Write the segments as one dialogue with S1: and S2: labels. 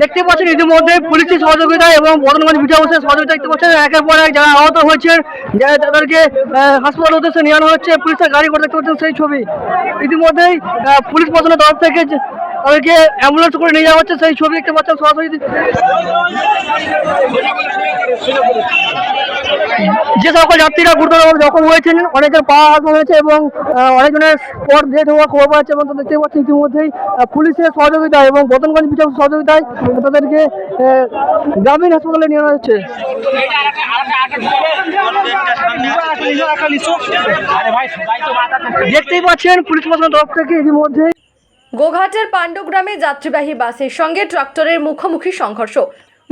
S1: দেখতে পাচ্ছেন ইতিমধ্যে পুলিশের সহযোগিতা এবং বদনগঞ্জ বিজয় সহযোগিতা দেখতে পাচ্ছেন একের পর এক যারা আহত হয়েছেন তাদেরকে হাসপাতাল উদ্দেশ্যে নিয়ে আনা হচ্ছে পুলিশের গাড়ি করে দেখতে পাচ্ছেন সেই ছবি ইতিমধ্যেই পুলিশ প্রশাসনের তরফ থেকে তাদেরকে অ্যাম্বুলেন্স করে নিয়ে যাওয়া হচ্ছে সেই ছবি দেখতে পাচ্ছেন সরাসরি যে সকল যাত্রীরা গুরুতরভাবে জখম হয়েছেন অনেকের পা আঘাত হয়েছে এবং অনেকজনের স্পট ডেথ হওয়ার খবর পাচ্ছে এবং দেখতে পাচ্ছি ইতিমধ্যেই পুলিশের সহযোগিতা এবং বদনগঞ্জ বিচার সহযোগিতায় তাদেরকে গ্রামীণ হাসপাতালে নিয়ে আনা হচ্ছে। দেখতেই পাচ্ছেন পুলিশ প্রশাসনের তরফ থেকে ইতিমধ্যে
S2: গোঘাটের পাণ্ডগ্রামে যাত্রীবাহী বাসের সঙ্গে ট্রাক্টরের মুখোমুখি সংঘর্ষ,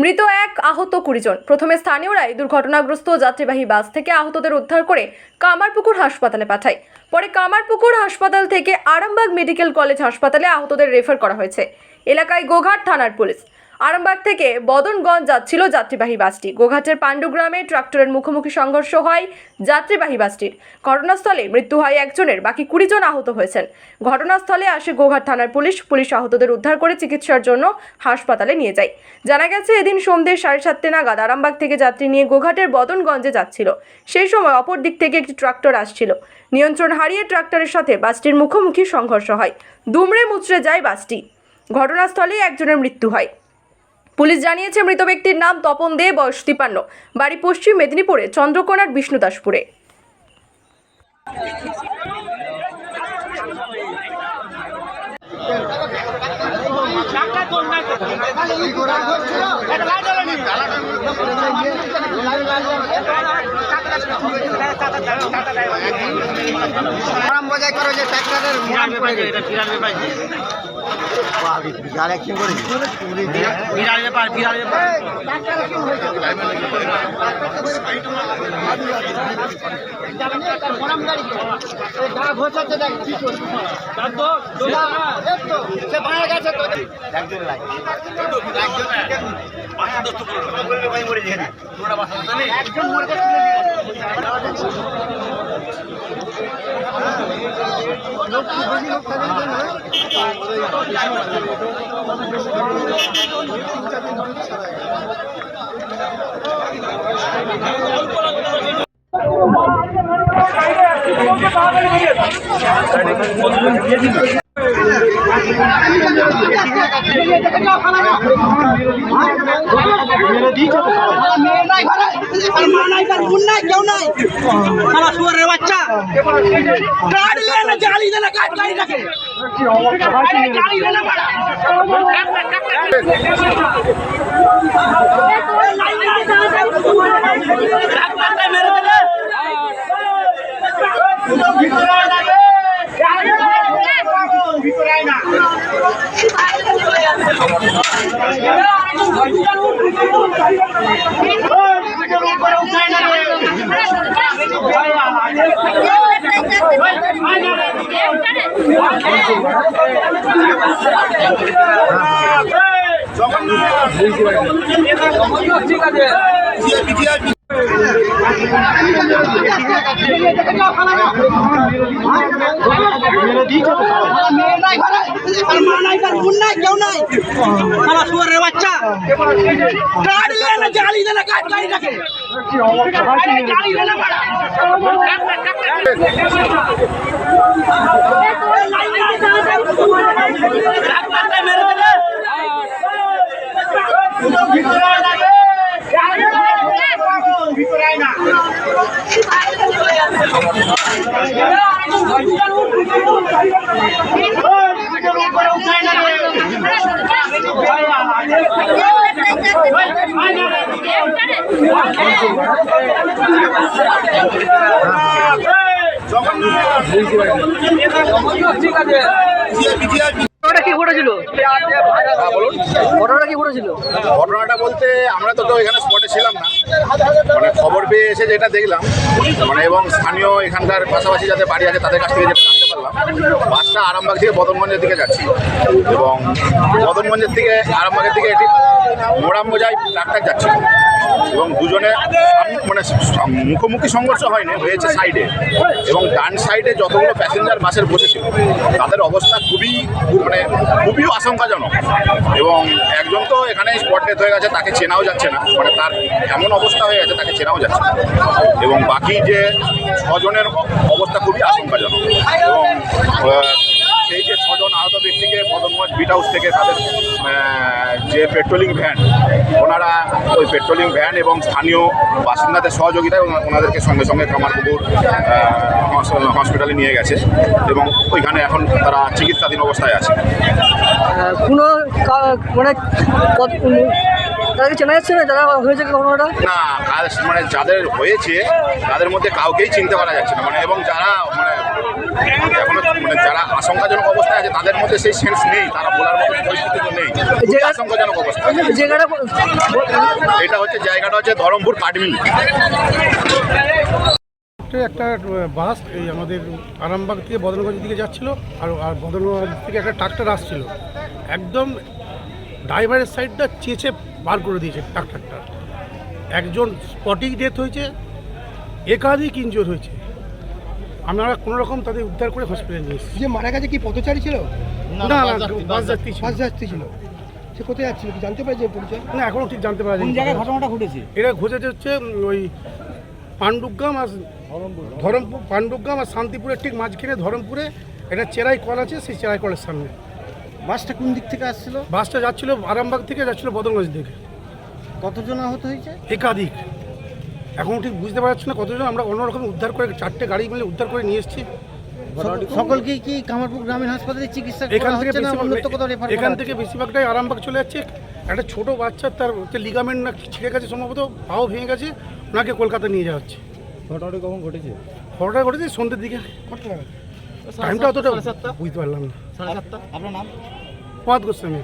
S2: মৃত এক, আহত 20 জন। প্রথমে স্থানীয়রাই দুর্ঘটনাগ্রস্ত যাত্রীবাহী বাস থেকে আহতদের উদ্ধার করে কামারপুকুর হাসপাতালে পাঠায়। পরে কামারপুকুর হাসপাতাল থেকে আরামবাগ মেডিকেল কলেজ হাসপাতালে আহতদের রেফার করা হয়েছে। এলাকায় গোঘাট থানার পুলিশ। আরামবাগ থেকে বদনগঞ্জ যাচ্ছিল যাত্রীবাহী বাসটি। গোঘাটের পাণ্ডগ্রামে ট্রাক্টরের মুখোমুখি সংঘর্ষ হয় যাত্রীবাহী বাসটির। ঘটনাস্থলে মৃত্যু হয় একজনের, বাকি 20 জন আহত হয়েছেন। ঘটনাস্থলে আসে গোঘাট থানার পুলিশ। পুলিশ আহতদের উদ্ধার করে চিকিৎসার জন্য হাসপাতালে নিয়ে যায়। জানা গেছে এদিন সন্ধ্যে 7:30 নাগাদ আরামবাগ থেকে যাত্রী নিয়ে গোঘাটের বদনগঞ্জে যাচ্ছিল। সেই সময় অপর দিক থেকে একটি ট্রাক্টর আসছিল। নিয়ন্ত্রণ হারিয়ে ট্রাক্টরের সাথে বাসটির মুখোমুখি সংঘর্ষ হয়। দুমড়ে মুচড়ে যায় বাসটি। ঘটনাস্থলেই একজনের মৃত্যু হয়। পুলিশ জানিয়েছে মৃত ব্যক্তির নাম তপন দে, বয়স 53, বাড়ি পশ্চিম মেদিনীপুরে চন্দ্রকোনার বিষ্ণুদাসপুরে।
S3: ঘটনাটা বলতে আমরা তো এখানে স্পটে ছিলাম না, মানে খবর পেয়ে এসে যেটা দেখলাম মানে এবং স্থানীয় এখানকার পাশাপাশি যাদের বাড়ি আছে তাদের কাছ থেকে যেটা জানতে পারলাম, বাসটা আরামবাগ থেকে বদনগঞ্জের দিকে যাচ্ছিল এবং বদনগঞ্জের থেকে আরামবাগের দিকে একটি মোড়াম বোঝাই ট্রাক্টর যাচ্ছিল। এবং দুজনে মানে মুখোমুখি সংঘর্ষ হয়নি, হয়েছে সাইডে। এবং ডান সাইডে যতগুলো প্যাসেঞ্জার বাসের বসেছিল তাদের অবস্থা খুবই আশঙ্কাজনক। এবং একজন তো এখানে স্পট ডেথ হয়ে গেছে, তাকে চেনাও যাচ্ছে না, মানে তার এমন অবস্থা হয়ে গেছে তাকে চেনাও যাচ্ছে না। এবং বাকি যে 6 জনের অবস্থা খুবই আশঙ্কাজনক। এবং সেই যে 6 জন আহত ব্যক্তিকে বদনগঞ্জ বিট হাউস থেকে তাদের যে পেট্রোলিং ভ্যান, ওনারা ওই পেট্রোলিং ভ্যান এবং স্থানীয় বাসিন্দাদের সহযোগিতায় ওনাদেরকে সঙ্গে সঙ্গে কামারপুকুর হসপিটালে নিয়ে গেছে এবং ওইখানে এখন তারা চিকিৎসাধীন অবস্থায় আছে।
S1: কোনো মানে তাদেরকে চেনা যাচ্ছে না যারা হয়েছে ঘটনাটা?
S3: না, মানে যাদের হয়েছে তাদের মধ্যে কাউকেই চিনতে পারা যাচ্ছে না, মানে এবং যারা এখনো যারা আশঙ্কাজনক অবস্থায় আছে তাদের মধ্যে সেই সেন্স নেই, তারা বলার মতো পরিস্থিতি নেই, আশঙ্কাজনক অবস্থা। জায়গাটা হচ্ছে ধরমপুর কাঠমিল।
S4: একটা বাস এই আমাদের আরামবাগ থেকে বদনগঞ্জের দিকে যাচ্ছিল, আর বদনগঞ্জ থেকে একটা ট্রাক্টর আসছিল, একদম ড্রাইভারের সাইডটা চেঁচে বার করে দিয়েছে ট্রাক্টরটা। একজন স্পটিং ডেথ হয়েছে, একাধিক ইনজোর হয়েছে। আমরা কোনো রকম তাদের উদ্ধার করে হসপিটালে নিয়ে এসেছি।
S5: যে মারা গেছে কি পথচারী ছিল?
S4: না, বাস যাত্রী
S5: ছিল। সে কোথায় যাচ্ছিল কি জানতে পেরেছে পরিচয়?
S4: না, এখনও ঠিক জানতে পারা
S5: কোন
S4: যায়নি।
S5: জায়গায় ঘটনাটা ঘটেছে?
S4: এটা ঘটেছে হচ্ছে ওই পাণ্ডুগ্রাম আর ধরমপুর, পাণ্ডুগ্রাম আর শান্তিপুরের ঠিক মাঝখানে ধরমপুরে একটা চেরাই কল আছে, সেই চেরাই কলের সামনে।
S5: বাসটা কোন দিক থেকে আসছিল?
S4: বাসটা যাচ্ছিল আরামবাগ থেকে, যাচ্ছিল বদনগঞ্জ দিকে।
S5: কতজন আহত হয়েছে?
S4: একাধিক, এখন ঠিক বুঝতে পারছি না কতজন। আমরা অন্যরকম উদ্ধার করে 4টে গাড়ি মিলে উদ্ধার করে নিয়ে এসেছি।
S5: সকলকেই কি কামারপুর গ্রামীণ হাসপাতালে চিকিৎসা
S4: এখান থেকে বেশিরভাগটাই আরামবাগ চলে যাচ্ছে। একটা ছোট বাচ্চা, তার লিগামেন্ট না ছিঁড়ে গেছে, সম্ভবত পাও ভেঙে গেছে, ওনাকে কলকাতা নিয়ে যাওয়া হচ্ছে।
S5: ঘটনাটা কখন ঘটেছে?
S4: ঘটনাটা ঘটেছে সন্ধ্যের দিকে। টাইমটা অতটা বুঝতে পারলাম না।
S5: 7:30। আপনার নাম?
S4: পাঁচ গোস্বামী।